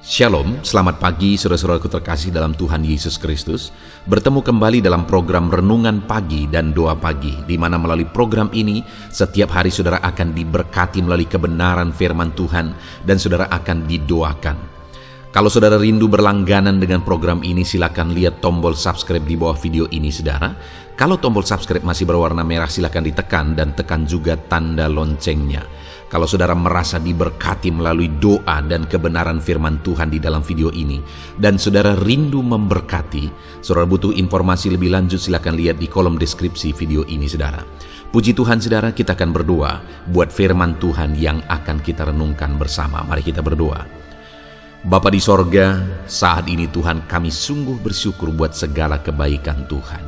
Shalom, selamat pagi saudara-saudaraku terkasih dalam Tuhan Yesus Kristus. Bertemu kembali dalam program Renungan Pagi dan Doa Pagi, di mana melalui program ini setiap hari saudara akan diberkati melalui kebenaran firman Tuhan dan saudara akan didoakan. Kalau saudara rindu berlangganan dengan program ini, silakan lihat tombol subscribe di bawah video ini saudara. Kalau tombol subscribe masih berwarna merah, silakan ditekan dan tekan juga tanda loncengnya. Kalau saudara merasa diberkati melalui doa dan kebenaran firman Tuhan di dalam video ini, dan saudara rindu memberkati, saudara butuh informasi lebih lanjut, silakan lihat di kolom deskripsi video ini saudara. Puji Tuhan saudara, kita akan berdoa buat firman Tuhan yang akan kita renungkan bersama. Mari kita berdoa. Bapa di sorga, saat ini Tuhan, kami sungguh bersyukur buat segala kebaikan Tuhan.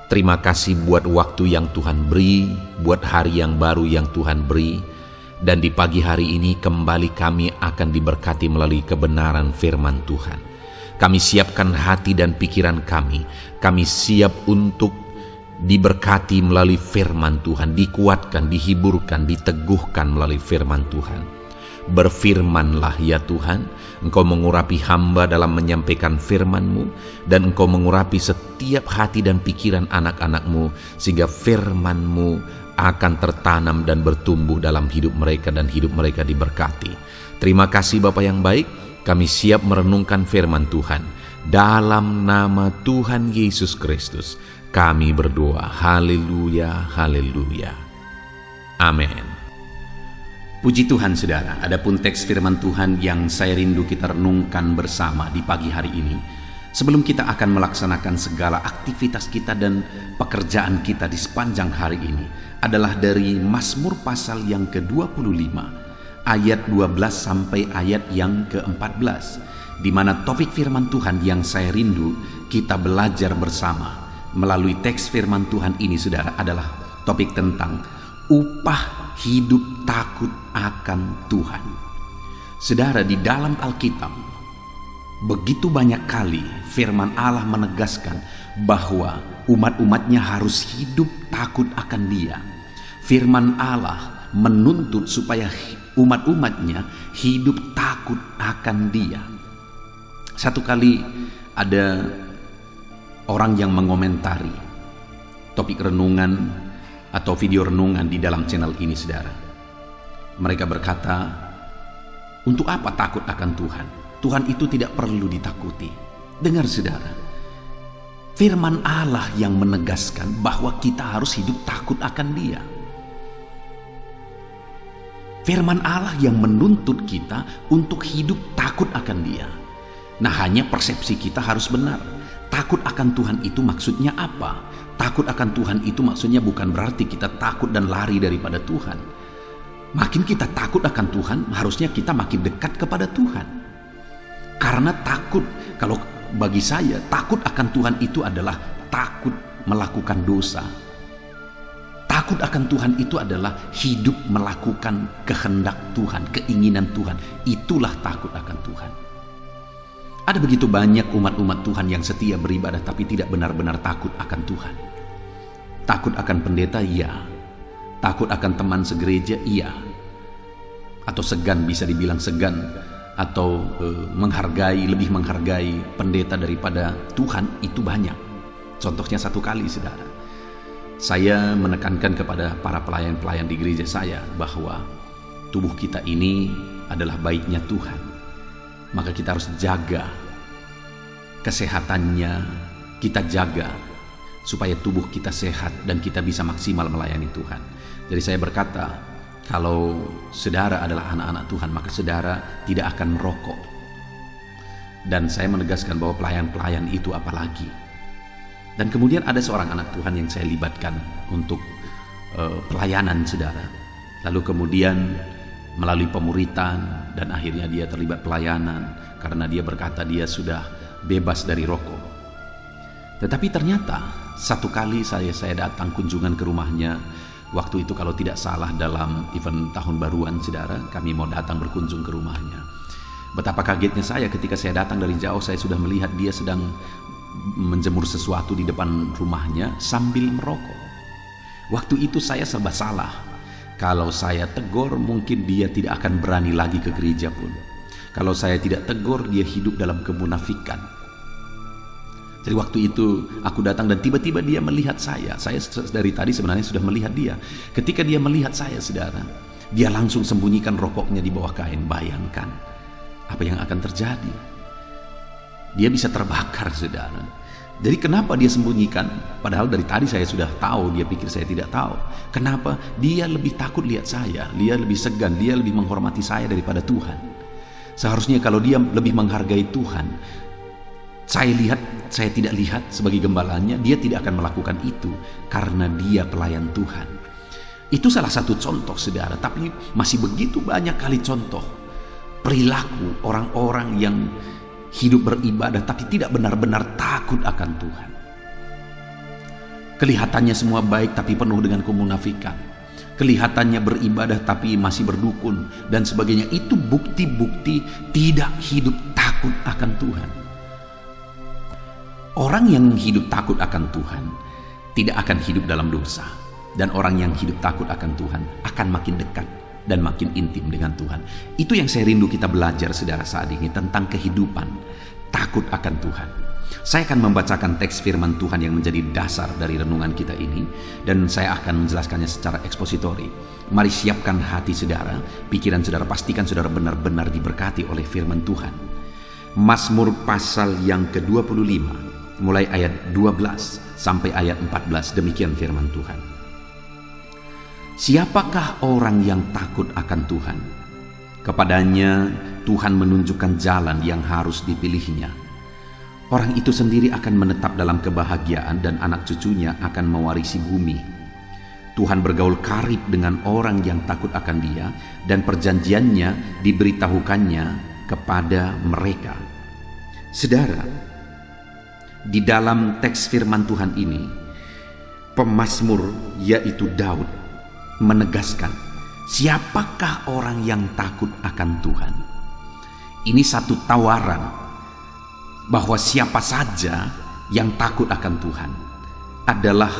Terima kasih buat waktu yang Tuhan beri, buat hari yang baru yang Tuhan beri. Dan di pagi hari ini kembali kami akan diberkati melalui kebenaran firman Tuhan. Kami siapkan hati dan pikiran kami. Kami siap untuk diberkati melalui firman Tuhan, dikuatkan, dihiburkan, diteguhkan melalui firman Tuhan. Berfirmanlah ya Tuhan, Engkau mengurapi hamba dalam menyampaikan firman-Mu, dan Engkau mengurapi setiap hati dan pikiran anak-anak-Mu, sehingga firman-Mu akan tertanam dan bertumbuh dalam hidup mereka dan hidup mereka diberkati. Terima kasih Bapa yang baik, kami siap merenungkan firman Tuhan. Dalam nama Tuhan Yesus Kristus, kami berdoa. Haleluya, haleluya. Amin. Puji Tuhan saudara, adapun teks firman Tuhan yang saya rindu kita renungkan bersama di pagi hari ini, sebelum kita akan melaksanakan segala aktivitas kita dan pekerjaan kita di sepanjang hari ini, adalah dari Mazmur pasal yang ke-25 ayat 12 sampai ayat yang ke-14, di mana topik firman Tuhan yang saya rindu kita belajar bersama melalui teks firman Tuhan ini saudara adalah topik tentang upah hidup takut akan Tuhan. Saudara, di dalam Alkitab begitu banyak kali firman Allah menegaskan bahwa umat-umatnya harus hidup takut akan Dia. Firman Allah menuntut supaya umat-umatnya hidup takut akan Dia. Satu kali ada orang yang mengomentari topik renungan atau video renungan di dalam channel ini saudara. Mereka berkata, untuk apa takut akan Tuhan? Tuhan itu tidak perlu ditakuti. Dengar saudara, firman Allah yang menegaskan bahwa kita harus hidup takut akan Dia. Firman Allah yang menuntut kita untuk hidup takut akan Dia. Nah, hanya persepsi kita harus benar. Takut akan Tuhan itu maksudnya apa? Takut akan Tuhan itu maksudnya bukan berarti kita takut dan lari daripada Tuhan. Makin kita takut akan Tuhan, harusnya kita makin dekat kepada Tuhan. Karena takut, kalau bagi saya, takut akan Tuhan itu adalah takut melakukan dosa. Takut akan Tuhan itu adalah hidup melakukan kehendak Tuhan, keinginan Tuhan. Itulah takut akan Tuhan. Ada begitu banyak umat-umat Tuhan yang setia beribadah tapi tidak benar-benar takut akan Tuhan. Takut akan pendeta, iya. Takut akan teman segereja, iya. Atau segan, bisa dibilang segan. Atau lebih menghargai pendeta daripada Tuhan, itu banyak. Contohnya satu kali saudara, saya menekankan kepada para pelayan-pelayan di gereja saya bahwa tubuh kita ini adalah baiknya Tuhan. Maka kita harus jaga kesehatannya, kita jaga supaya tubuh kita sehat dan kita bisa maksimal melayani Tuhan. Jadi saya berkata, kalau saudara adalah anak-anak Tuhan, maka saudara tidak akan merokok. Dan saya menegaskan bahwa pelayan-pelayan itu apalagi. Dan kemudian ada seorang anak Tuhan yang saya libatkan untuk pelayanan saudara. Lalu kemudian melalui pemuritan dan akhirnya dia terlibat pelayanan karena dia berkata dia sudah bebas dari rokok. Tetapi ternyata satu kali saya datang kunjungan ke rumahnya. Waktu itu kalau tidak salah dalam event tahun baruan saudara, kami mau datang berkunjung ke rumahnya. Betapa kagetnya saya ketika saya datang dari jauh, saya sudah melihat dia sedang menjemur sesuatu di depan rumahnya sambil merokok. Waktu itu saya serba salah. Kalau saya tegur, mungkin dia tidak akan berani lagi ke gereja pun. Kalau saya tidak tegur, dia hidup dalam kemunafikan. Jadi waktu itu aku datang dan tiba-tiba dia melihat saya. Saya dari tadi sebenarnya sudah melihat dia. Ketika dia melihat saya, saudara, dia langsung sembunyikan rokoknya di bawah kain. Bayangkan apa yang akan terjadi. Dia bisa terbakar, saudara. Jadi kenapa dia sembunyikan? Padahal dari tadi saya sudah tahu, dia pikir saya tidak tahu. Kenapa? Dia lebih takut lihat saya, dia lebih segan, dia lebih menghormati saya daripada Tuhan. Seharusnya kalau dia lebih menghargai Tuhan, saya tidak lihat sebagai gembalanya, dia tidak akan melakukan itu karena dia pelayan Tuhan. Itu salah satu contoh, saudara, tapi masih begitu banyak kali contoh perilaku orang-orang yang hidup beribadah tapi tidak benar-benar takut akan Tuhan. Kelihatannya semua baik tapi penuh dengan kemunafikan. Kelihatannya beribadah tapi masih berdukun dan sebagainya. Itu bukti-bukti tidak hidup takut akan Tuhan. Orang yang hidup takut akan Tuhan tidak akan hidup dalam dosa. Dan orang yang hidup takut akan Tuhan akan makin dekat dan makin intim dengan Tuhan. Itu yang saya rindu kita belajar, saudara, saat ini tentang kehidupan takut akan Tuhan. Saya akan membacakan teks firman Tuhan yang menjadi dasar dari renungan kita ini, dan saya akan menjelaskannya secara ekspositori. Mari siapkan hati saudara, pikiran saudara, pastikan saudara benar-benar diberkati oleh firman Tuhan. Mazmur pasal yang ke-25, mulai ayat 12 sampai ayat 14, demikian firman Tuhan. Siapakah orang yang takut akan Tuhan? Kepadanya Tuhan menunjukkan jalan yang harus dipilihnya. Orang itu sendiri akan menetap dalam kebahagiaan dan anak cucunya akan mewarisi bumi. Tuhan bergaul karib dengan orang yang takut akan Dia dan perjanjiannya diberitahukannya kepada mereka. Saudara, di dalam teks firman Tuhan ini, pemazmur yaitu Daud menegaskan, siapakah orang yang takut akan Tuhan? Ini satu tawaran bahwa siapa saja yang takut akan Tuhan adalah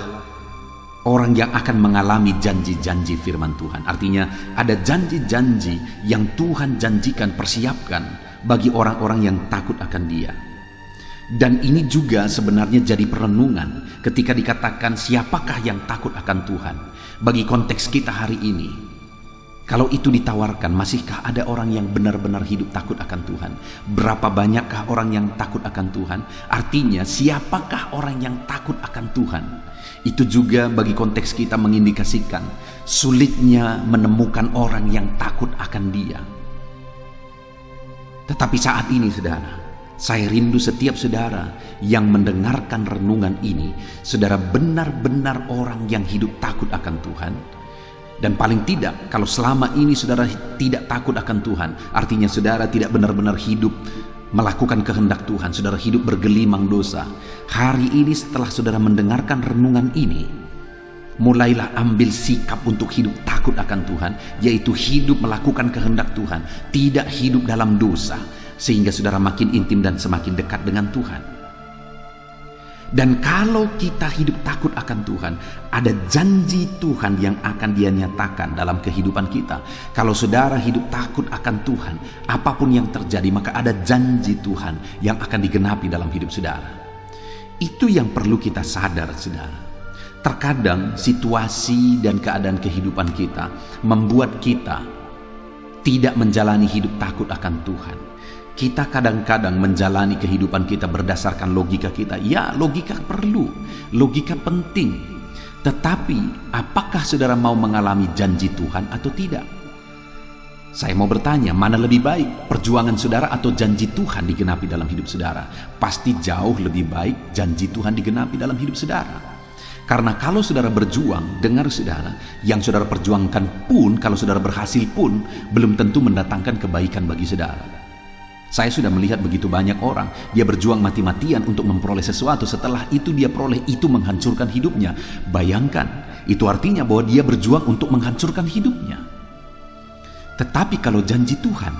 orang yang akan mengalami janji-janji firman Tuhan. Artinya ada janji-janji yang Tuhan janjikan, persiapkan bagi orang-orang yang takut akan Dia. Dan ini juga sebenarnya jadi perenungan ketika dikatakan siapakah yang takut akan Tuhan. Bagi konteks kita hari ini, kalau itu ditawarkan, masihkah ada orang yang benar-benar hidup takut akan Tuhan? Berapa banyakkah orang yang takut akan Tuhan? Artinya siapakah orang yang takut akan Tuhan? Itu juga bagi konteks kita mengindikasikan sulitnya menemukan orang yang takut akan Dia. Tetapi saat ini, saudara, saya rindu setiap saudara yang mendengarkan renungan ini, saudara benar-benar orang yang hidup takut akan Tuhan. Dan paling tidak, kalau selama ini saudara tidak takut akan Tuhan, artinya saudara tidak benar-benar hidup melakukan kehendak Tuhan, saudara hidup bergelimang dosa. Hari ini setelah saudara mendengarkan renungan ini, mulailah ambil sikap untuk hidup takut akan Tuhan, yaitu hidup melakukan kehendak Tuhan, tidak hidup dalam dosa, sehingga saudara makin intim dan semakin dekat dengan Tuhan. Dan kalau kita hidup takut akan Tuhan, ada janji Tuhan yang akan Dia nyatakan dalam kehidupan kita. Kalau saudara hidup takut akan Tuhan, apapun yang terjadi, maka ada janji Tuhan yang akan digenapi dalam hidup saudara. Itu yang perlu kita sadar, saudara. Terkadang situasi dan keadaan kehidupan kita membuat kita tidak menjalani hidup takut akan Tuhan. Kita kadang-kadang menjalani kehidupan kita berdasarkan logika kita. Ya, logika perlu, logika penting. Tetapi apakah saudara mau mengalami janji Tuhan atau tidak? Saya mau bertanya, mana lebih baik, perjuangan saudara atau janji Tuhan digenapi dalam hidup saudara? Pasti jauh lebih baik janji Tuhan digenapi dalam hidup saudara. Karena kalau saudara berjuang, dengar saudara, yang saudara perjuangkan pun, kalau saudara berhasil pun, belum tentu mendatangkan kebaikan bagi saudara. Saya sudah melihat begitu banyak orang, dia berjuang mati-matian untuk memperoleh sesuatu, setelah itu dia peroleh itu menghancurkan hidupnya. Bayangkan, itu artinya bahwa dia berjuang untuk menghancurkan hidupnya. Tetapi kalau janji Tuhan,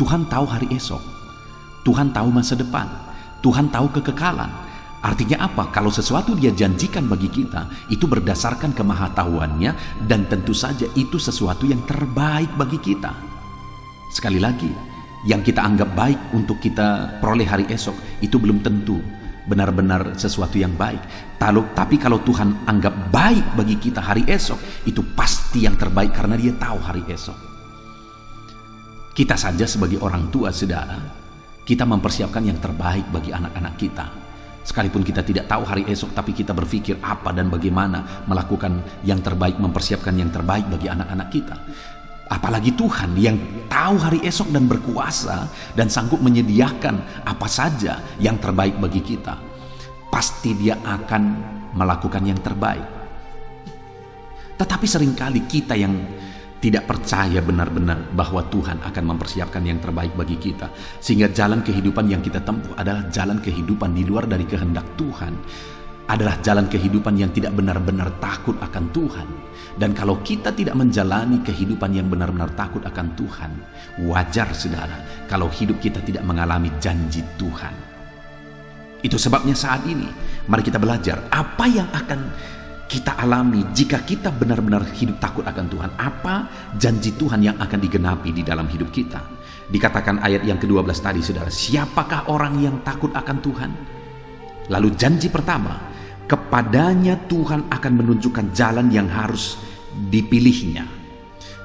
Tuhan tahu hari esok, Tuhan tahu masa depan, Tuhan tahu kekekalan. Artinya apa? Kalau sesuatu Dia janjikan bagi kita, itu berdasarkan kemahatauannya, dan tentu saja itu sesuatu yang terbaik bagi kita. Sekali lagi, Yang kita anggap baik untuk kita peroleh hari esok itu belum tentu benar-benar sesuatu yang baik. Tapi kalau Tuhan anggap baik bagi kita hari esok, itu pasti yang terbaik karena Dia tahu hari esok. Kita saja sebagai orang tua, saudara, kita mempersiapkan yang terbaik bagi anak-anak kita. Sekalipun kita tidak tahu hari esok, tapi kita berpikir apa dan bagaimana melakukan yang terbaik, mempersiapkan yang terbaik bagi anak-anak kita. Apalagi Tuhan yang tahu hari esok dan berkuasa dan sanggup menyediakan apa saja yang terbaik bagi kita. Pasti Dia akan melakukan yang terbaik. Tetapi seringkali kita yang tidak percaya benar-benar bahwa Tuhan akan mempersiapkan yang terbaik bagi kita, sehingga jalan kehidupan yang kita tempuh adalah jalan kehidupan di luar dari kehendak Tuhan, adalah jalan kehidupan yang tidak benar-benar takut akan Tuhan. Dan kalau kita tidak menjalani kehidupan yang benar-benar takut akan Tuhan, wajar, saudara, kalau hidup kita tidak mengalami janji Tuhan. Itu sebabnya saat ini mari kita belajar apa yang akan kita alami jika kita benar-benar hidup takut akan Tuhan. Apa janji Tuhan yang akan digenapi di dalam hidup kita? Dikatakan ayat yang ke-12 tadi, saudara, siapakah orang yang takut akan Tuhan? Lalu janji pertama, kepadanya Tuhan akan menunjukkan jalan yang harus dipilihnya.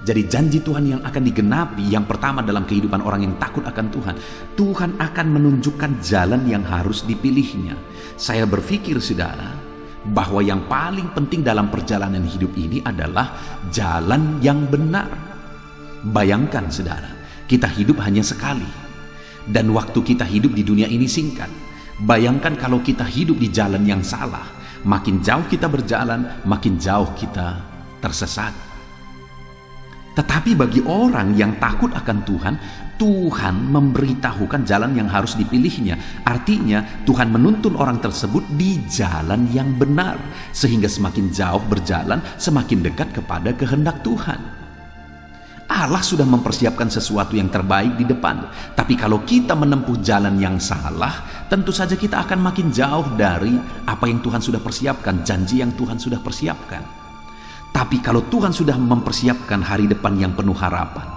Jadi janji Tuhan yang akan digenapi, yang pertama dalam kehidupan orang yang takut akan Tuhan, Tuhan akan menunjukkan jalan yang harus dipilihnya. Saya berpikir, saudara, bahwa yang paling penting dalam perjalanan hidup ini adalah jalan yang benar. Bayangkan, saudara, kita hidup hanya sekali, dan waktu kita hidup di dunia ini singkat. Bayangkan kalau kita hidup di jalan yang salah, makin jauh kita berjalan, makin jauh kita tersesat. Tetapi bagi orang yang takut akan Tuhan, Tuhan memberitahukan jalan yang harus dipilihnya. Artinya Tuhan menuntun orang tersebut di jalan yang benar, sehingga semakin jauh berjalan, semakin dekat kepada kehendak Tuhan. Allah sudah mempersiapkan sesuatu yang terbaik di depan. Tapi kalau kita menempuh jalan yang salah, tentu saja kita akan makin jauh dari apa yang Tuhan sudah persiapkan, janji yang Tuhan sudah persiapkan. Tapi kalau Tuhan sudah mempersiapkan hari depan yang penuh harapan,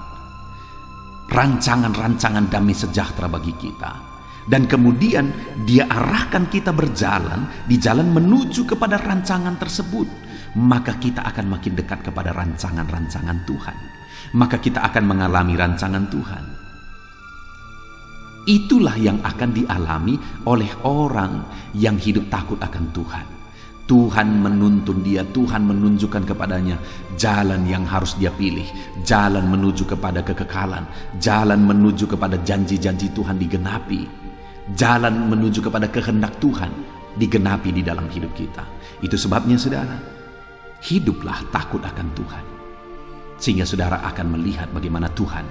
rancangan-rancangan damai sejahtera bagi kita, dan kemudian Dia arahkan kita berjalan di jalan menuju kepada rancangan tersebut, maka kita akan makin dekat kepada rancangan-rancangan Tuhan. Maka kita akan mengalami rancangan Tuhan. Itulah yang akan dialami oleh orang yang hidup takut akan Tuhan. Tuhan menuntun dia, Tuhan menunjukkan kepadanya jalan yang harus dia pilih, jalan menuju kepada kekekalan, jalan menuju kepada janji-janji Tuhan digenapi, jalan menuju kepada kehendak Tuhan digenapi di dalam hidup kita. Itu sebabnya, saudara, hiduplah takut akan Tuhan, sehingga saudara akan melihat bagaimana Tuhan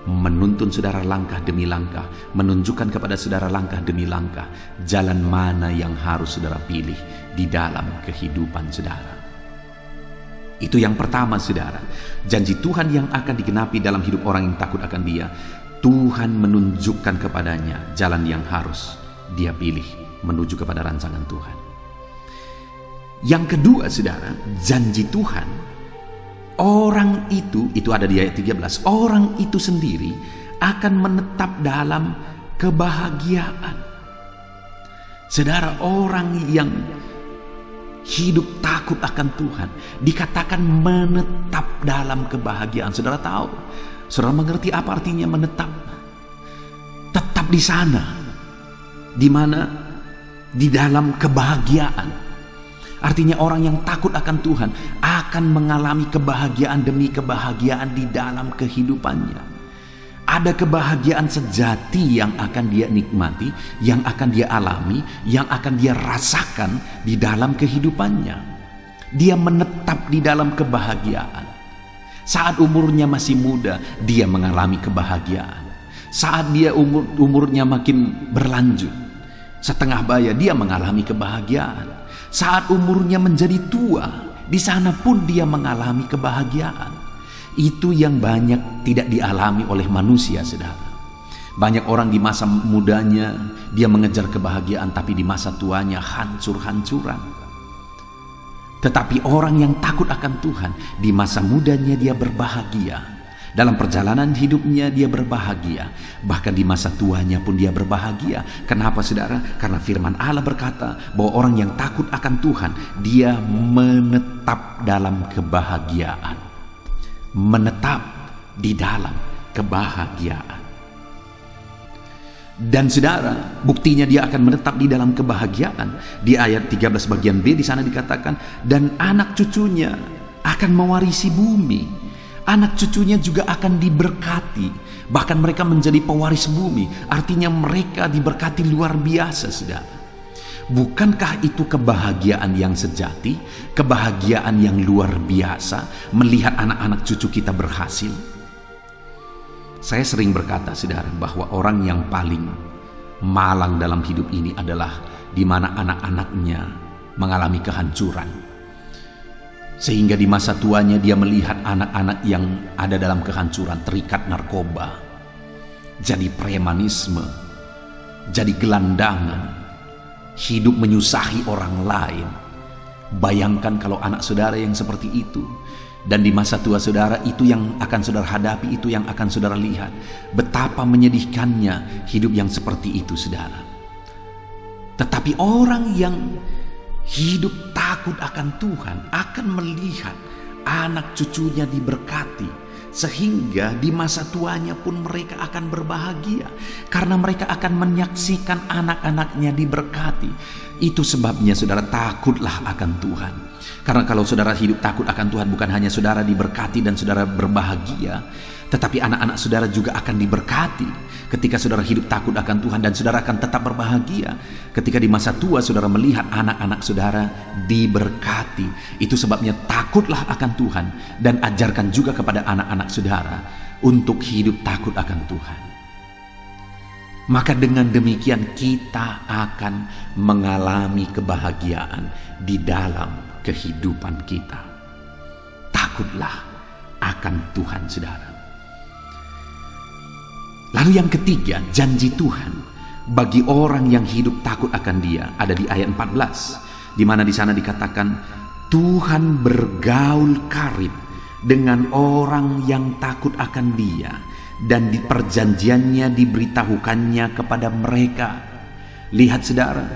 menuntun saudara langkah demi langkah, menunjukkan kepada saudara langkah demi langkah jalan mana yang harus saudara pilih di dalam kehidupan saudara. Itu yang pertama, saudara, janji Tuhan yang akan digenapi dalam hidup orang yang takut akan Dia. Tuhan menunjukkan kepadanya jalan yang harus dia pilih menuju kepada rancangan Tuhan. Yang kedua, saudara, janji Tuhan, orang itu ada di ayat 13, orang itu sendiri akan menetap dalam kebahagiaan. Saudara, orang yang hidup takut akan Tuhan dikatakan menetap dalam kebahagiaan. Saudara tahu, saudara mengerti apa artinya menetap? Tetap di sana, di mana? Di dalam kebahagiaan. Artinya orang yang takut akan Tuhan akan mengalami kebahagiaan demi kebahagiaan di dalam kehidupannya. Ada kebahagiaan sejati yang akan dia nikmati, yang akan dia alami, yang akan dia rasakan di dalam kehidupannya. Dia menetap di dalam kebahagiaan. Saat umurnya masih muda, dia mengalami kebahagiaan. Saat dia umurnya makin berlanjut, setengah baya, dia mengalami kebahagiaan. Saat umurnya menjadi tua, di sana pun dia mengalami kebahagiaan. Itu yang banyak tidak dialami oleh manusia, saudara. Banyak orang di masa mudanya dia mengejar kebahagiaan, tapi di masa tuanya hancur-hancuran. Tetapi orang yang takut akan Tuhan, di masa mudanya dia berbahagia, Dalam perjalanan hidupnya dia berbahagia. Bahkan di masa tuanya pun dia berbahagia. Kenapa saudara? Karena firman Allah berkata bahwa orang yang takut akan Tuhan, dia menetap dalam kebahagiaan. Menetap di dalam kebahagiaan. Dan saudara, buktinya dia akan menetap di dalam kebahagiaan. Di ayat 13 bagian B di sana dikatakan, dan anak cucunya akan mewarisi bumi. Anak cucunya juga akan diberkati. Bahkan mereka menjadi pewaris bumi. Artinya mereka diberkati luar biasa, saudara. Bukankah itu kebahagiaan yang sejati? Kebahagiaan yang luar biasa melihat anak-anak cucu kita berhasil? Saya sering berkata, saudara, bahwa orang yang paling malang dalam hidup ini adalah di mana anak-anaknya mengalami kehancuran. Sehingga di masa tuanya dia melihat anak-anak yang ada dalam kehancuran, terikat narkoba, jadi premanisme, jadi gelandangan, hidup menyusahi orang lain. Bayangkan kalau anak saudara yang seperti itu. Dan di masa tua saudara, itu yang akan saudara hadapi, itu yang akan saudara lihat. Betapa menyedihkannya hidup yang seperti itu, saudara. Tetapi orang yang hidup takut akan Tuhan akan melihat anak cucunya diberkati, sehingga di masa tuanya pun mereka akan berbahagia karena mereka akan menyaksikan anak-anaknya diberkati. Itu sebabnya saudara, takutlah akan Tuhan. Karena kalau saudara hidup takut akan Tuhan, bukan hanya saudara diberkati dan saudara berbahagia, tetapi anak-anak saudara juga akan diberkati. Ketika saudara hidup takut akan Tuhan, dan saudara akan tetap berbahagia ketika di masa tua saudara melihat anak-anak saudara diberkati. Itu sebabnya takutlah akan Tuhan, dan ajarkan juga kepada anak-anak saudara untuk hidup takut akan Tuhan. Maka dengan demikian kita akan mengalami kebahagiaan di dalam kehidupan kita. Takutlah akan Tuhan, saudara. Lalu yang ketiga, janji Tuhan bagi orang yang hidup takut akan Dia ada di ayat 14, di mana di sana dikatakan Tuhan bergaul karib dengan orang yang takut akan Dia, dan di perjanjiannya diberitahukannya kepada mereka. Lihat saudara,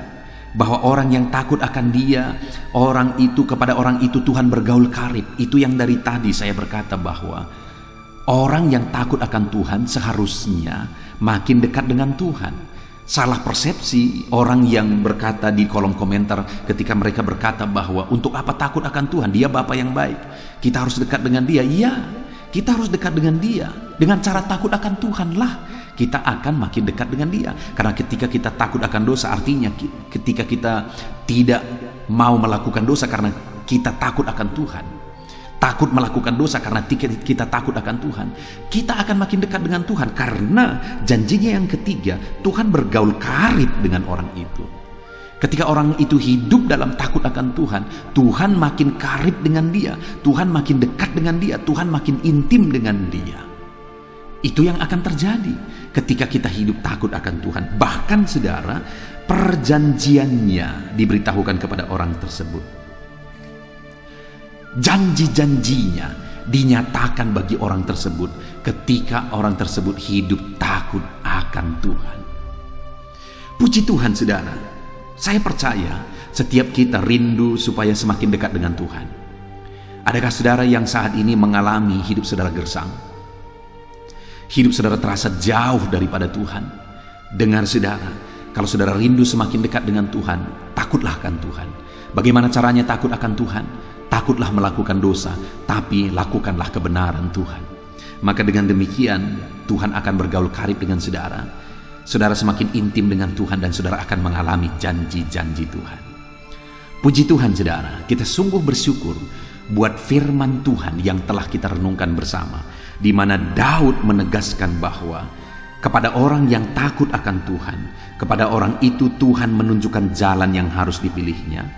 bahwa orang yang takut akan Dia, orang itu, kepada orang itu Tuhan bergaul karib. Itu yang dari tadi saya berkata bahwa orang yang takut akan Tuhan seharusnya makin dekat dengan Tuhan. Salah persepsi orang yang berkata di kolom komentar ketika mereka berkata bahwa untuk apa takut akan Tuhan, Dia Bapa yang baik, kita harus dekat dengan Dia. Iya, kita harus dekat dengan Dia. Dengan cara takut akan Tuhan lah kita akan makin dekat dengan Dia. Karena ketika kita takut akan dosa, artinya ketika kita tidak mau melakukan dosa karena kita takut akan Tuhan, takut melakukan dosa karena kita takut akan Tuhan, kita akan makin dekat dengan Tuhan. Karena janjinya yang ketiga, Tuhan bergaul karib dengan orang itu. Ketika orang itu hidup dalam takut akan Tuhan, Tuhan makin karib dengan dia, Tuhan makin dekat dengan dia, Tuhan makin intim dengan dia. Itu yang akan terjadi ketika kita hidup takut akan Tuhan. Bahkan saudara, perjanjiannya diberitahukan kepada orang tersebut. Janji-janjinya dinyatakan bagi orang tersebut ketika orang tersebut hidup takut akan Tuhan. Puji Tuhan saudara, saya percaya setiap kita rindu supaya semakin dekat dengan Tuhan. Adakah saudara yang saat ini mengalami hidup saudara gersang? Hidup saudara terasa jauh daripada Tuhan? Dengar saudara, kalau saudara rindu semakin dekat dengan Tuhan, takutlah akan Tuhan. Bagaimana caranya takut akan Tuhan? Takutlah melakukan dosa, tapi lakukanlah kebenaran Tuhan. Maka dengan demikian Tuhan akan bergaul karib dengan saudara. Saudara semakin intim dengan Tuhan dan saudara akan mengalami janji-janji Tuhan. Puji Tuhan saudara, kita sungguh bersyukur buat firman Tuhan yang telah kita renungkan bersama, di mana Daud menegaskan bahwa kepada orang yang takut akan Tuhan, kepada orang itu Tuhan menunjukkan jalan yang harus dipilihnya.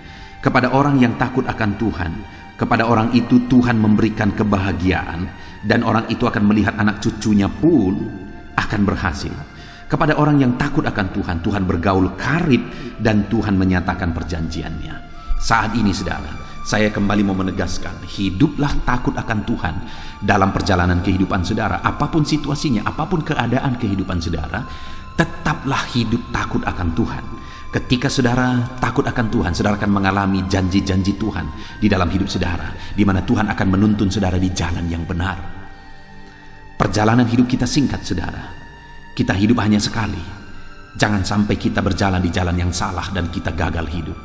Kepada orang yang takut akan Tuhan, kepada orang itu Tuhan memberikan kebahagiaan, dan orang itu akan melihat anak cucunya pun akan berhasil. Kepada orang yang takut akan Tuhan, Tuhan bergaul karib dan Tuhan menyatakan perjanjiannya. Saat ini saudara, saya kembali mau menegaskan, hiduplah takut akan Tuhan dalam perjalanan kehidupan saudara. Apapun situasinya, apapun keadaan kehidupan saudara, tetaplah hidup takut akan Tuhan. Ketika saudara takut akan Tuhan, saudara akan mengalami janji-janji Tuhan di dalam hidup saudara, di mana Tuhan akan menuntun saudara di jalan yang benar. Perjalanan hidup kita singkat, saudara. Kita hidup hanya sekali. Jangan sampai kita berjalan di jalan yang salah dan kita gagal hidup.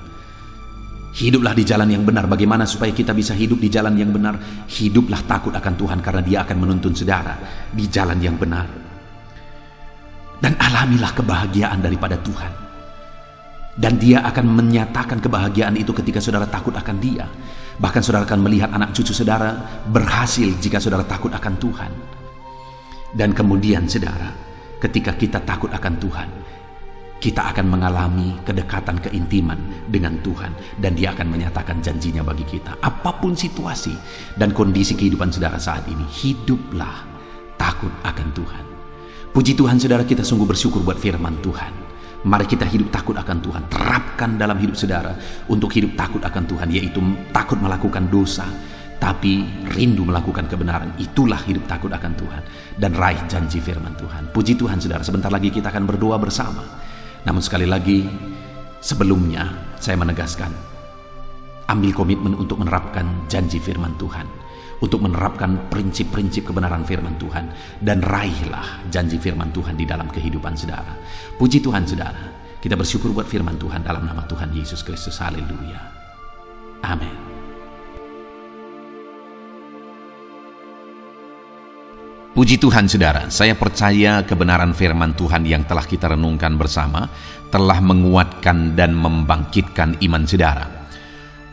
Hiduplah di jalan yang benar. Bagaimana supaya kita bisa hidup di jalan yang benar? Hiduplah takut akan Tuhan, karena Dia akan menuntun saudara di jalan yang benar. Dan alamilah kebahagiaan daripada Tuhan. Dan Dia akan menyatakan kebahagiaan itu ketika saudara takut akan Dia. Bahkan saudara akan melihat anak cucu saudara berhasil jika saudara takut akan Tuhan. Dan kemudian saudara, ketika kita takut akan Tuhan, kita akan mengalami kedekatan, keintiman dengan Tuhan, dan Dia akan menyatakan janjinya bagi kita. Apapun situasi dan kondisi kehidupan saudara saat ini, hiduplah takut akan Tuhan. Puji Tuhan saudara, kita sungguh bersyukur buat firman Tuhan. Mari kita hidup takut akan Tuhan. Terapkan dalam hidup saudara untuk hidup takut akan Tuhan, yaitu takut melakukan dosa, tapi rindu melakukan kebenaran. Itulah hidup takut akan Tuhan, dan raih janji firman Tuhan. Puji Tuhan saudara, sebentar lagi kita akan berdoa bersama. Namun sekali lagi, sebelumnya saya menegaskan, ambil komitmen untuk menerapkan janji firman Tuhan, untuk menerapkan prinsip-prinsip kebenaran firman Tuhan, dan raihlah janji firman Tuhan di dalam kehidupan saudara. Puji Tuhan saudara, kita bersyukur buat firman Tuhan dalam nama Tuhan Yesus Kristus. Haleluya. Amin. Puji Tuhan saudara, saya percaya kebenaran firman Tuhan yang telah kita renungkan bersama telah menguatkan dan membangkitkan iman saudara.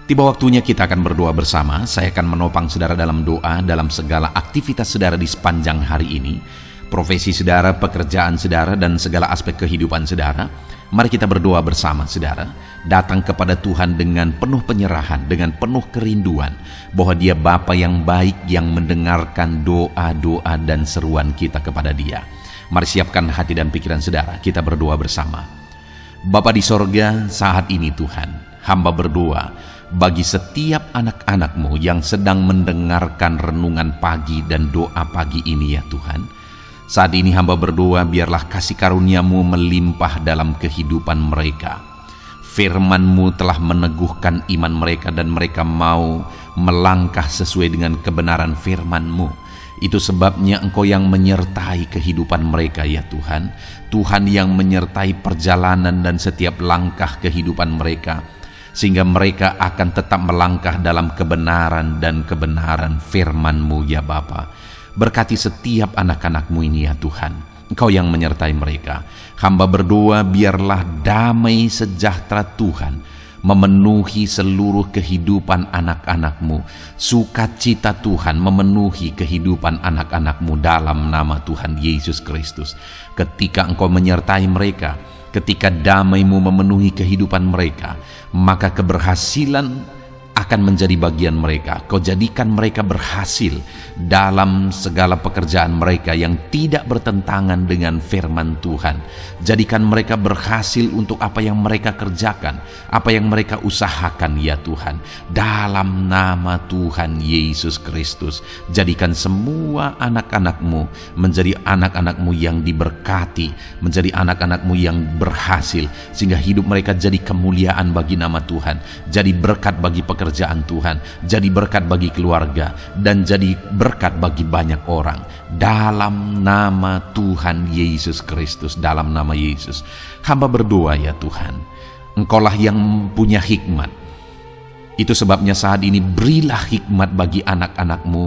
Tiba waktunya kita akan berdoa bersama. Saya akan menopang saudara dalam doa dalam segala aktivitas saudara di sepanjang hari ini, profesi saudara, pekerjaan saudara, dan segala aspek kehidupan saudara. Mari kita berdoa bersama saudara, datang kepada Tuhan dengan penuh penyerahan, dengan penuh kerinduan bahwa Dia Bapa yang baik yang mendengarkan doa-doa dan seruan kita kepada Dia. Mari siapkan hati dan pikiran saudara, kita berdoa bersama. Bapa di sorga, saat ini Tuhan, hamba berdoa bagi setiap anak-anak-Mu yang sedang mendengarkan renungan pagi dan doa pagi ini ya Tuhan. Saat ini hamba berdoa, biarlah kasih karunia-Mu melimpah dalam kehidupan mereka. Firman-Mu telah meneguhkan iman mereka, dan mereka mau melangkah sesuai dengan kebenaran firman-Mu. Itu sebabnya Engkau yang menyertai kehidupan mereka ya Tuhan. Tuhan yang menyertai perjalanan dan setiap langkah kehidupan mereka, sehingga mereka akan tetap melangkah dalam kebenaran dan kebenaran firman-Mu ya Bapa. Berkati setiap anak-anak-Mu ini ya Tuhan. Engkau yang menyertai mereka. Hamba berdoa biarlah damai sejahtera Tuhan memenuhi seluruh kehidupan anak-anak-Mu. Sukacita Tuhan memenuhi kehidupan anak-anak-Mu dalam nama Tuhan Yesus Kristus. Ketika Engkau menyertai mereka, ketika damai-Mu memenuhi kehidupan mereka, maka keberhasilan akan menjadi bagian mereka. Kau jadikan mereka berhasil dalam segala pekerjaan mereka yang tidak bertentangan dengan firman Tuhan. Jadikan mereka berhasil untuk apa yang mereka kerjakan, apa yang mereka usahakan ya Tuhan. Dalam nama Tuhan Yesus Kristus, jadikan semua anak-anak-Mu menjadi anak-anak-Mu yang diberkati, menjadi anak-anak-Mu yang berhasil, sehingga hidup mereka jadi kemuliaan bagi nama Tuhan, jadi berkat bagi pekerjaan Tuhan, jadi berkat bagi keluarga, dan jadi berkat bagi banyak orang. Dalam nama Tuhan Yesus Kristus, dalam nama Yesus, hamba berdoa ya Tuhan, Engkaulah yang punya hikmat. Itu sebabnya saat ini berilah hikmat bagi anak-anak-Mu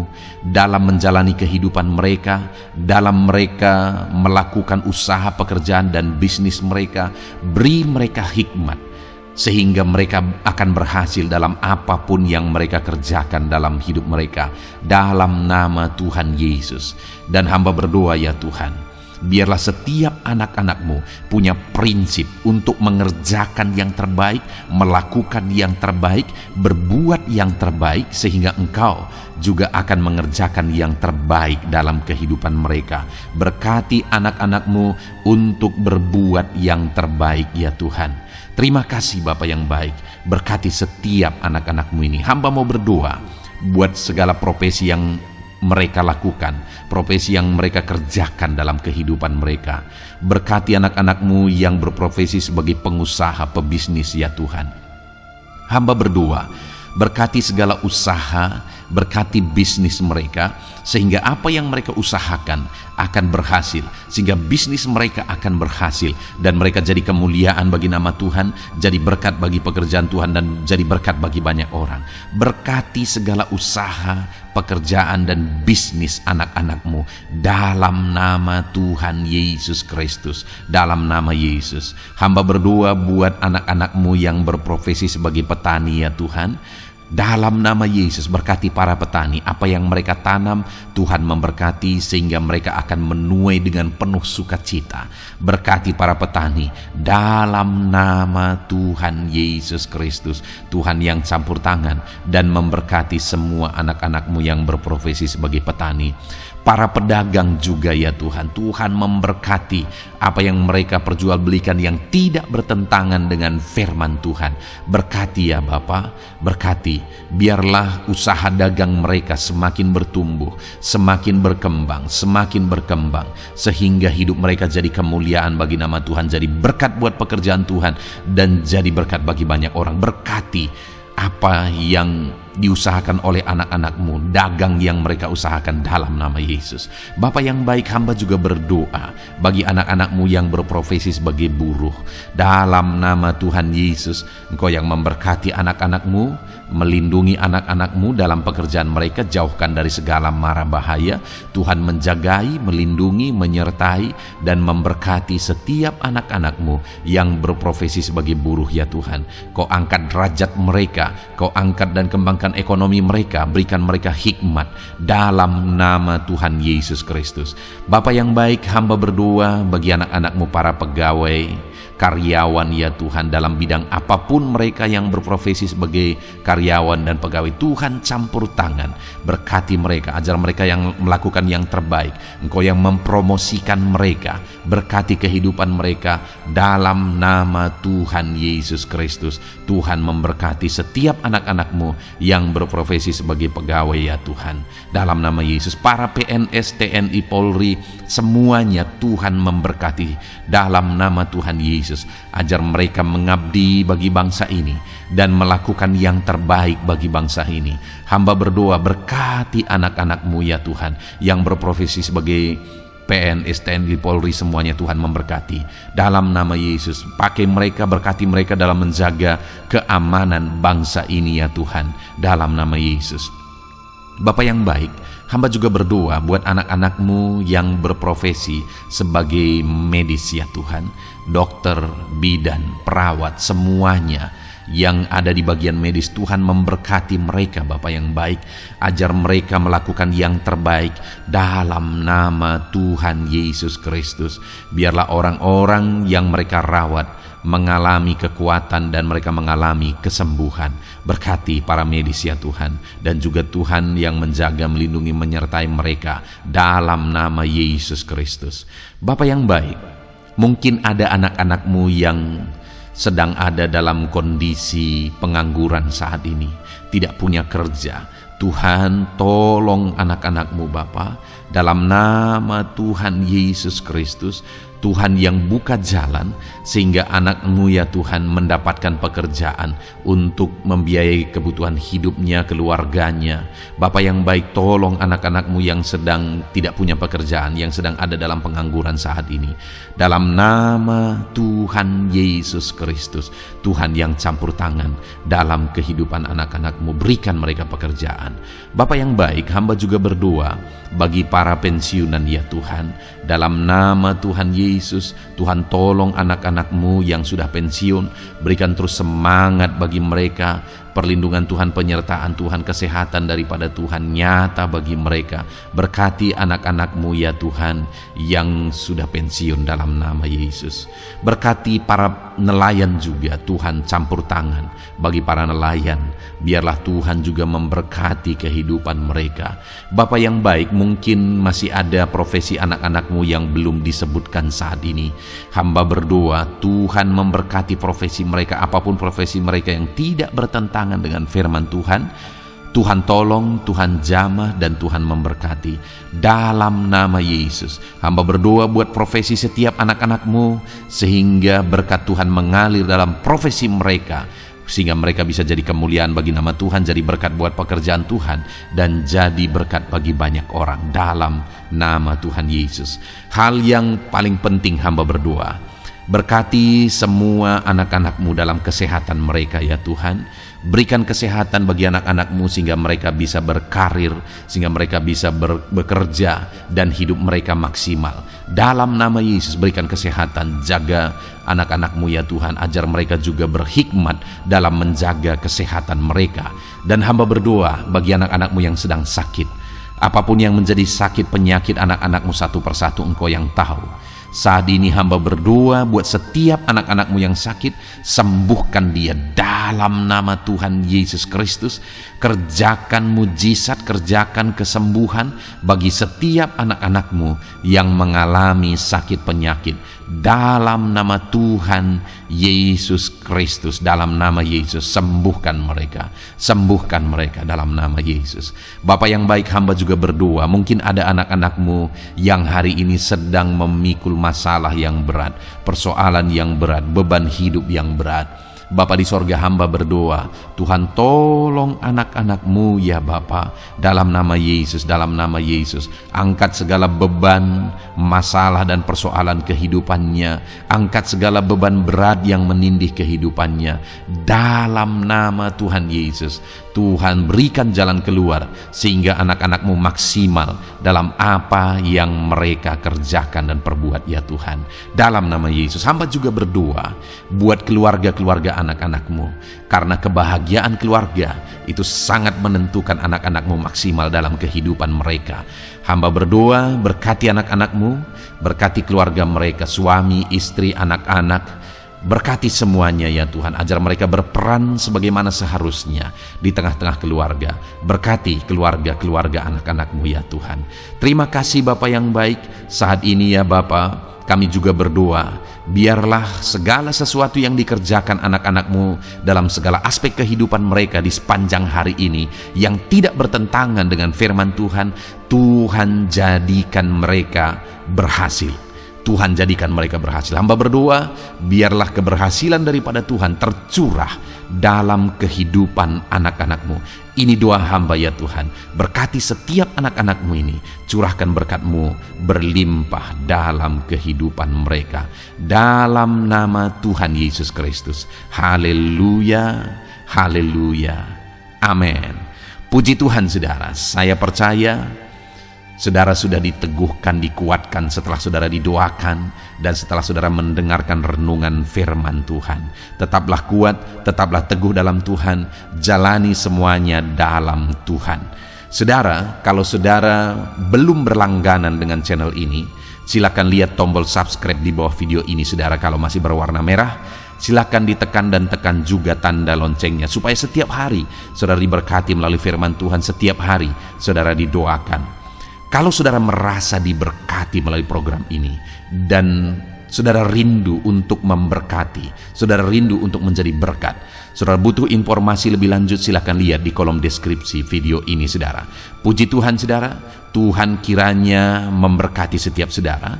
dalam menjalani kehidupan mereka, dalam mereka melakukan usaha pekerjaan dan bisnis mereka. Beri mereka hikmat, sehingga mereka akan berhasil dalam apapun yang mereka kerjakan dalam hidup mereka, dalam nama Tuhan Yesus. Dan hamba berdoa ya Tuhan, biarlah setiap anak-anakmu punya prinsip untuk mengerjakan yang terbaik, melakukan yang terbaik, berbuat yang terbaik, sehingga engkau juga akan mengerjakan yang terbaik dalam kehidupan mereka. Berkati anak-anakmu untuk berbuat yang terbaik ya Tuhan. Terima kasih Bapa yang baik, berkati setiap anak-anakmu ini. Hamba mau berdoa buat segala profesi yang mereka lakukan, profesi yang mereka kerjakan dalam kehidupan mereka. Berkati anak-anakmu yang berprofesi sebagai pengusaha, pebisnis ya Tuhan. Hamba berdoa, berkati segala usaha, berkati bisnis mereka, sehingga apa yang mereka usahakan akan berhasil, sehingga bisnis mereka akan berhasil, dan mereka jadi kemuliaan bagi nama Tuhan, jadi berkat bagi pekerjaan Tuhan, dan jadi berkat bagi banyak orang. Berkati segala usaha, pekerjaan, dan bisnis anak-anakmu dalam nama Tuhan Yesus Kristus. Dalam nama Yesus, hamba berdoa buat anak-anakmu yang berprofesi sebagai petani ya Tuhan. Dalam nama Yesus, berkati para petani, apa yang mereka tanam Tuhan memberkati, sehingga mereka akan menuai dengan penuh sukacita. Berkati para petani dalam nama Tuhan Yesus Kristus, Tuhan yang campur tangan dan memberkati semua anak-anakmu yang berprofesi sebagai petani. Para pedagang juga ya Tuhan, Tuhan memberkati apa yang mereka perjualbelikan yang tidak bertentangan dengan firman Tuhan. Berkati ya Bapa, berkati, biarlah usaha dagang mereka semakin bertumbuh, semakin berkembang, sehingga hidup mereka jadi kemuliaan bagi nama Tuhan, jadi berkat buat pekerjaan Tuhan, dan jadi berkat bagi banyak orang. Berkati apa yang diusahakan oleh anak-anakmu, dagang yang mereka usahakan dalam nama Yesus. Bapa yang baik, hamba juga berdoa bagi anak-anakmu yang berprofesi sebagai buruh. Dalam nama Tuhan Yesus, Engkau yang memberkati anak-anakmu, melindungi anak-anakmu dalam pekerjaan mereka, jauhkan dari segala mara bahaya. Tuhan menjagai, melindungi, menyertai, dan memberkati setiap anak-anakmu yang berprofesi sebagai buruh ya Tuhan. Kau angkat derajat mereka, Kau angkat dan kembangkan ekonomi mereka, berikan mereka hikmat dalam nama Tuhan Yesus Kristus. Bapa yang baik, hamba berdoa bagi anak-anakmu para pegawai, karyawan ya Tuhan, dalam bidang apapun mereka yang berprofesi sebagai karyawan dan pegawai. Tuhan campur tangan, berkati mereka, ajar mereka yang melakukan yang terbaik. Engkau yang mempromosikan mereka, berkati kehidupan mereka dalam nama Tuhan Yesus Kristus. Tuhan memberkati setiap anak-anakmu yang berprofesi sebagai pegawai ya Tuhan, dalam nama Yesus. Para PNS, TNI, Polri, semuanya Tuhan memberkati dalam nama Tuhan Yesus. Ajar mereka mengabdi bagi bangsa ini dan melakukan yang terbaik bagi bangsa ini. Hamba berdoa, berkati anak-anakmu ya Tuhan yang berprofesi sebagai PNS, TNI, Polri, semuanya Tuhan memberkati dalam nama Yesus. Pakai mereka, berkati mereka dalam menjaga keamanan bangsa ini ya Tuhan, dalam nama Yesus. Bapa yang baik, hamba juga berdoa buat anak-anakmu yang berprofesi sebagai medis ya Tuhan, dokter, bidan, perawat, semuanya yang ada di bagian medis. Tuhan memberkati mereka Bapa yang baik, ajar mereka melakukan yang terbaik dalam nama Tuhan Yesus Kristus. Biarlah orang-orang yang mereka rawat mengalami kekuatan dan mereka mengalami kesembuhan. Berkati para medis ya Tuhan, dan juga Tuhan yang menjaga, melindungi, menyertai mereka dalam nama Yesus Kristus. Bapa yang baik, mungkin ada anak-anakmu yang sedang ada dalam kondisi pengangguran saat ini, tidak punya kerja. Tuhan, tolong anak-anakmu Bapa, dalam nama Tuhan Yesus Kristus. Tuhan yang buka jalan sehingga anakmu ya Tuhan mendapatkan pekerjaan untuk membiayai kebutuhan hidupnya, keluarganya. Bapa yang baik, tolong anak-anakmu yang sedang tidak punya pekerjaan, yang sedang ada dalam pengangguran saat ini. Dalam nama Tuhan Yesus Kristus, Tuhan yang campur tangan dalam kehidupan anak-anakmu, berikan mereka pekerjaan. Bapa yang baik, hamba juga berdoa bagi para pensiunan ya Tuhan, dalam nama Tuhan Yesus. Tuhan, tolong anak-anakmu yang sudah pensiun, berikan terus semangat bagi mereka. perlindungan Tuhan, penyertaan Tuhan, kesehatan daripada Tuhan nyata bagi mereka. Berkati anak-anak-Mu ya Tuhan yang sudah pensiun dalam nama Yesus. Berkati para nelayan juga Tuhan, campur tangan bagi para nelayan. Biarlah Tuhan juga memberkati kehidupan mereka. Bapa yang baik, mungkin masih ada profesi anak-anak-Mu yang belum disebutkan saat ini. Hamba berdoa Tuhan memberkati profesi mereka, apapun profesi mereka yang tidak bertentangan dengan firman Tuhan. Tuhan tolong, Tuhan jamah, dan Tuhan memberkati. Dalam nama Yesus, hamba berdoa buat profesi setiap anak-anak-Mu, sehingga berkat Tuhan mengalir dalam profesi mereka, sehingga mereka bisa jadi kemuliaan bagi nama Tuhan, jadi berkat buat pekerjaan Tuhan, dan jadi berkat bagi banyak orang. Dalam nama Tuhan Yesus. Hal yang paling penting hamba berdoa, berkati semua anak-anak-Mu dalam kesehatan mereka ya Tuhan. Berikan kesehatan bagi anak-anak-Mu sehingga mereka bisa berkarir, sehingga mereka bisa bekerja dan hidup mereka maksimal. Dalam nama Yesus berikan kesehatan, jaga anak-anak-Mu ya Tuhan, ajar mereka juga berhikmat dalam menjaga kesehatan mereka. Dan hamba berdoa bagi anak-anak-Mu yang sedang sakit, apapun yang menjadi sakit penyakit anak-anak-Mu satu persatu Engkau yang tahu. Saat ini hamba berdoa buat setiap anak-anak-Mu yang sakit, sembuhkan dia dalam nama Tuhan Yesus Kristus. Kerjakan mujizat, kerjakan kesembuhan bagi setiap anak-anak-Mu yang mengalami sakit penyakit. Dalam nama Tuhan Yesus Kristus, dalam nama Yesus, sembuhkan mereka dalam nama Yesus. Bapa yang baik, hamba juga berdoa, mungkin ada anak-anak-Mu yang hari ini sedang memikul masalah yang berat, persoalan yang berat, beban hidup yang berat. Bapa di sorga, hamba berdoa, Tuhan tolong anak-anak-Mu ya Bapa, dalam nama Yesus, dalam nama Yesus. Angkat segala beban, masalah dan persoalan kehidupannya, angkat segala beban berat yang menindih kehidupannya, dalam nama Tuhan Yesus. Tuhan berikan jalan keluar sehingga anak-anak-Mu maksimal dalam apa yang mereka kerjakan dan perbuat ya Tuhan. Dalam nama Yesus, hamba juga berdoa buat keluarga-keluarga anak-anak-Mu, karena kebahagiaan keluarga itu sangat menentukan anak-anak-Mu maksimal dalam kehidupan mereka. Hamba berdoa berkati anak-anak-Mu, berkati keluarga mereka, suami, istri, anak-anak. Berkati semuanya ya Tuhan, ajar mereka berperan sebagaimana seharusnya di tengah-tengah keluarga. Berkati keluarga-keluarga anak-anak-Mu ya Tuhan. Terima kasih Bapa yang baik. Saat ini ya Bapa, kami juga berdoa, biarlah segala sesuatu yang dikerjakan anak-anak-Mu dalam segala aspek kehidupan mereka di sepanjang hari ini yang tidak bertentangan dengan firman Tuhan, Tuhan jadikan mereka berhasil. Tuhan jadikan mereka berhasil. Hamba berdoa, biarlah keberhasilan daripada Tuhan tercurah dalam kehidupan anak-anak-Mu. Ini doa hamba ya Tuhan. Berkati setiap anak-anak-Mu ini. Curahkan berkat-Mu berlimpah dalam kehidupan mereka. Dalam nama Tuhan Yesus Kristus. Haleluya, haleluya, amin. Puji Tuhan saudara, saya percaya saudara sudah diteguhkan, dikuatkan setelah saudara didoakan dan setelah saudara mendengarkan renungan firman Tuhan. Tetaplah kuat, tetaplah teguh dalam Tuhan, jalani semuanya dalam Tuhan. Saudara, kalau saudara belum berlangganan dengan channel ini, silakan lihat tombol subscribe di bawah video ini. Saudara, kalau masih berwarna merah, silakan ditekan dan tekan juga tanda loncengnya supaya setiap hari saudara diberkati melalui firman Tuhan. Setiap hari saudara didoakan. Kalau saudara merasa diberkati melalui program ini dan saudara rindu untuk memberkati, saudara rindu untuk menjadi berkat, saudara butuh informasi lebih lanjut, silakan lihat di kolom deskripsi video ini saudara. Puji Tuhan saudara, Tuhan kiranya memberkati setiap saudara.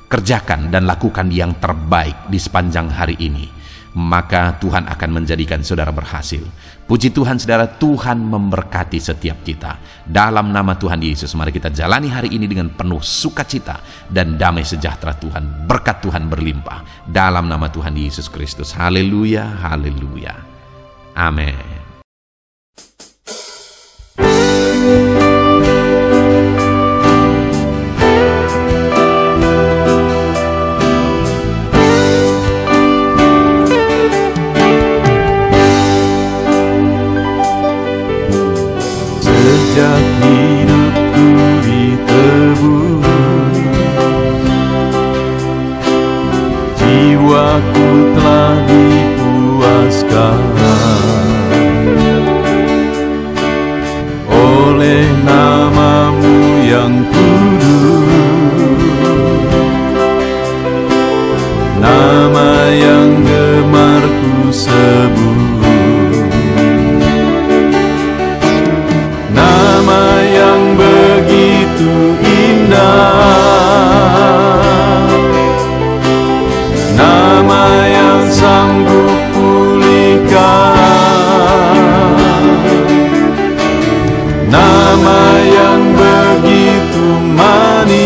Kerjakan dan lakukan yang terbaik di sepanjang hari ini, maka Tuhan akan menjadikan saudara berhasil. Puji Tuhan saudara, Tuhan memberkati setiap kita. Dalam nama Tuhan Yesus, mari kita jalani hari ini dengan penuh sukacita dan damai sejahtera Tuhan. Berkat Tuhan berlimpah. Dalam nama Tuhan Yesus Kristus. Haleluya, haleluya. Amin. jiwaku telah dipuaskan oleh nama-Mu yang kudus, nama yang gemar ku sebut, nama yang begitu indah, nama yang sanggup pulihkan, nama yang begitu manis,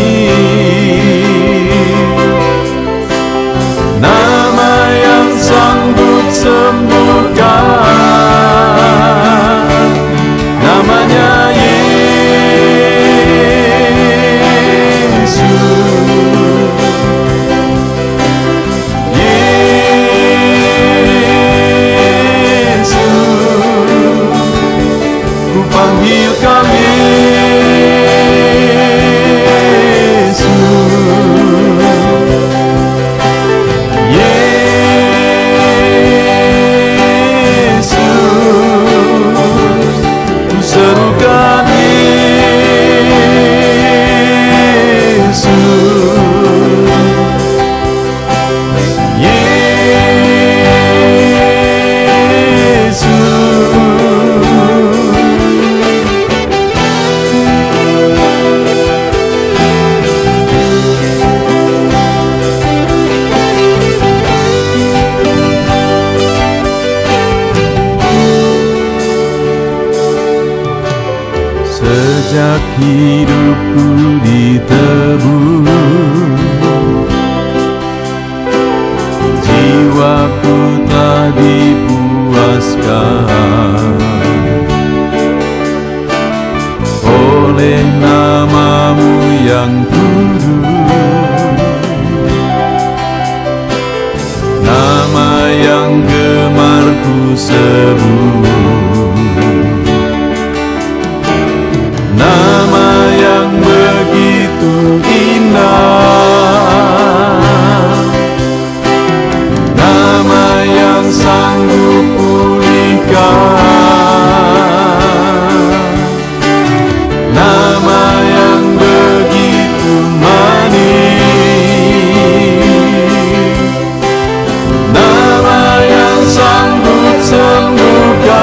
nama yang sanggup sembuhkan, namanya sejak hidupku ditebus, jiwaku telah dipuaskan oleh nama-Mu yang kudus, nama yang gemar ku sebut, nama yang begitu indah, nama yang sanggup pulihkan, nama yang begitu manis, nama yang sanggup sembuhkan.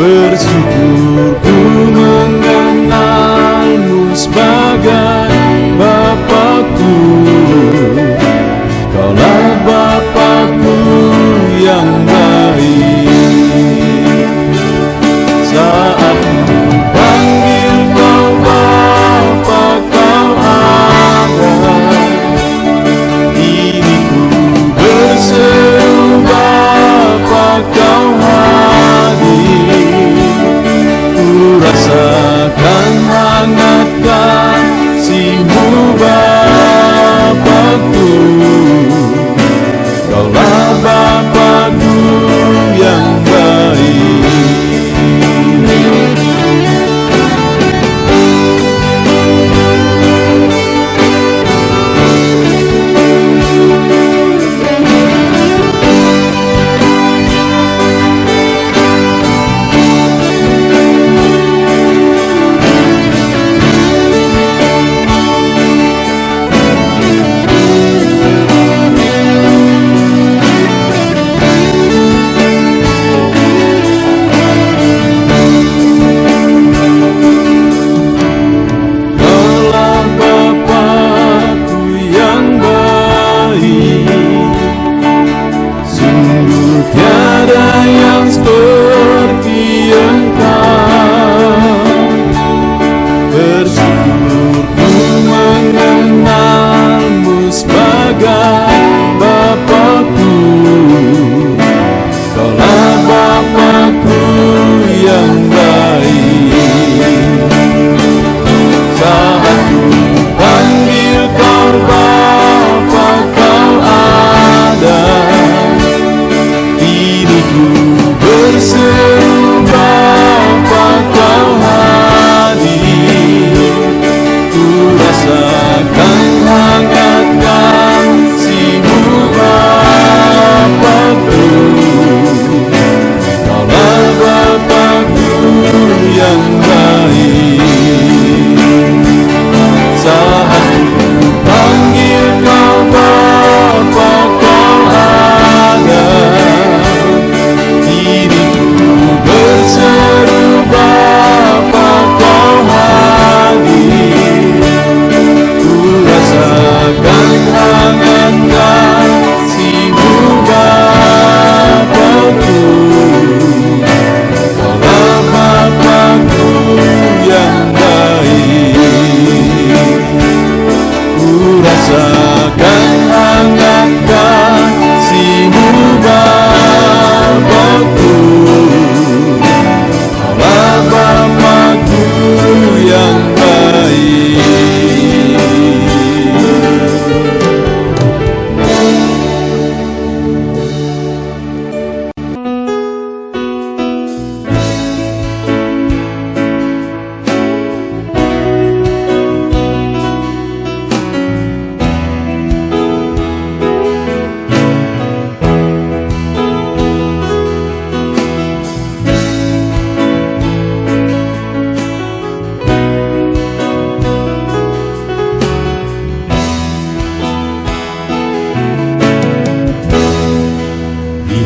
Bersyukur ku mengenalmu sebagai Bapakku. Kaulah Bapakku yang baik. Saat ku panggil kau Bapa, kau ada. Kini ku berseru Bapa, kau hadir. Ku rasakan hangat kasih-Mu Bapakku. Kaulah Bapakku yang baik.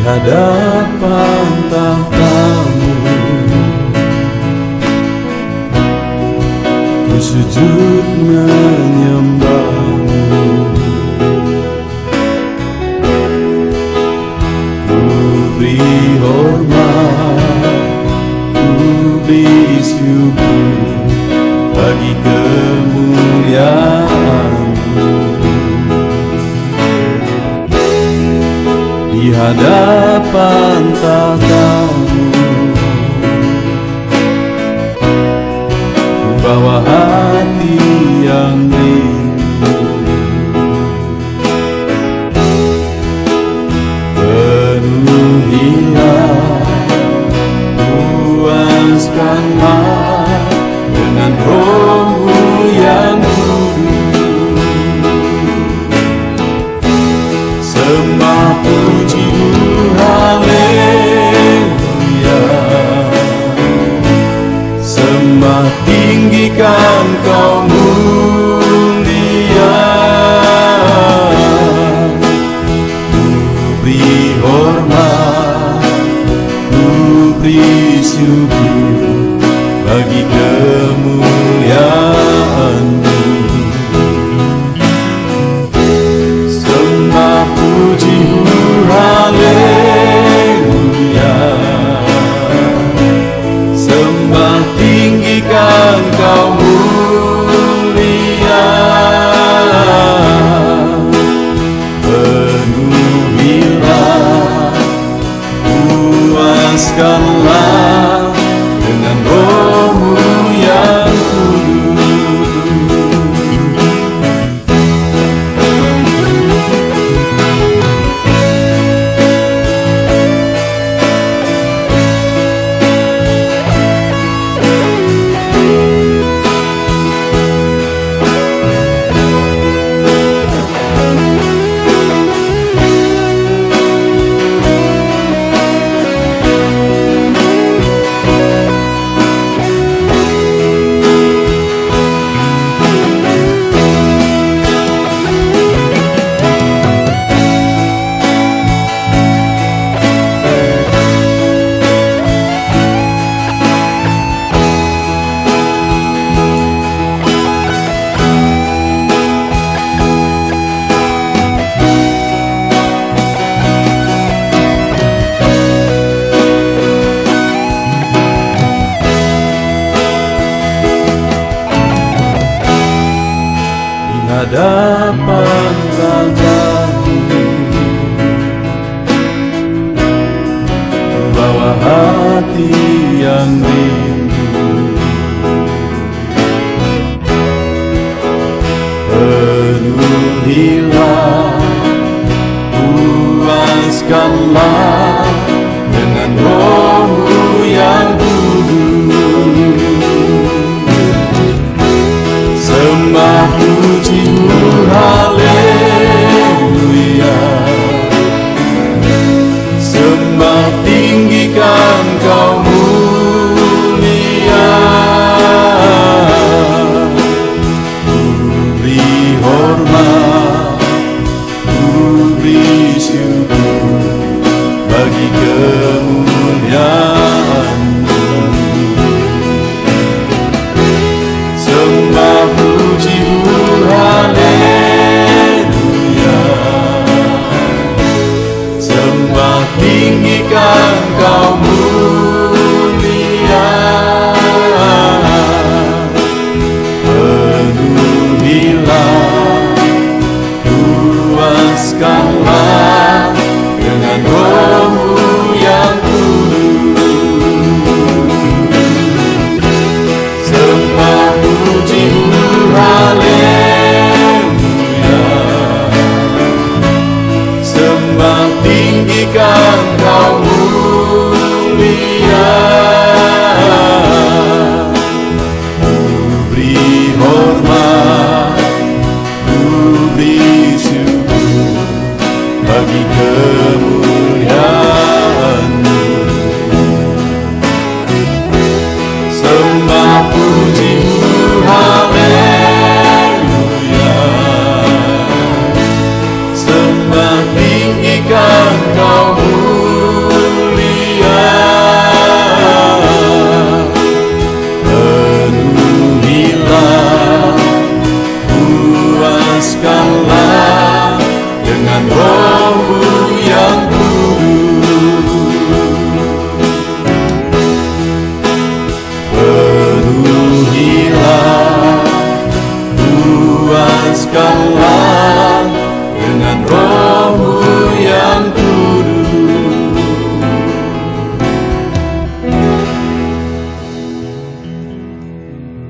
Hadapan tahta-Mu, ku sujud menyembah-Mu. Ku beri hormat, ku beri syukur bagi kemuliaan-Mu. Di hadapan tahta-Mu, ku bawa hati yang rindu. Penuhilah, puaskanlah dengan Roh-Mu yang kudus. Sembah puji haleluya, sembah tinggikan Kau mulia. syukur bagi kemuliaan-Mu. Sembah puji haleluya, sembah tinggikan Kau mulia. Penuhilah, puaskanlah dengan Roh-Mu yang hadapan Bapa-Mu, bawa hati yang rindu. Penuhilah, puaskanlah dengan Roh-Mu yang kudus. Sembah puji-Mu haleluya, sembah tinggikan Kau mulia. Beri hormat, beri syukur bagi kemuliaan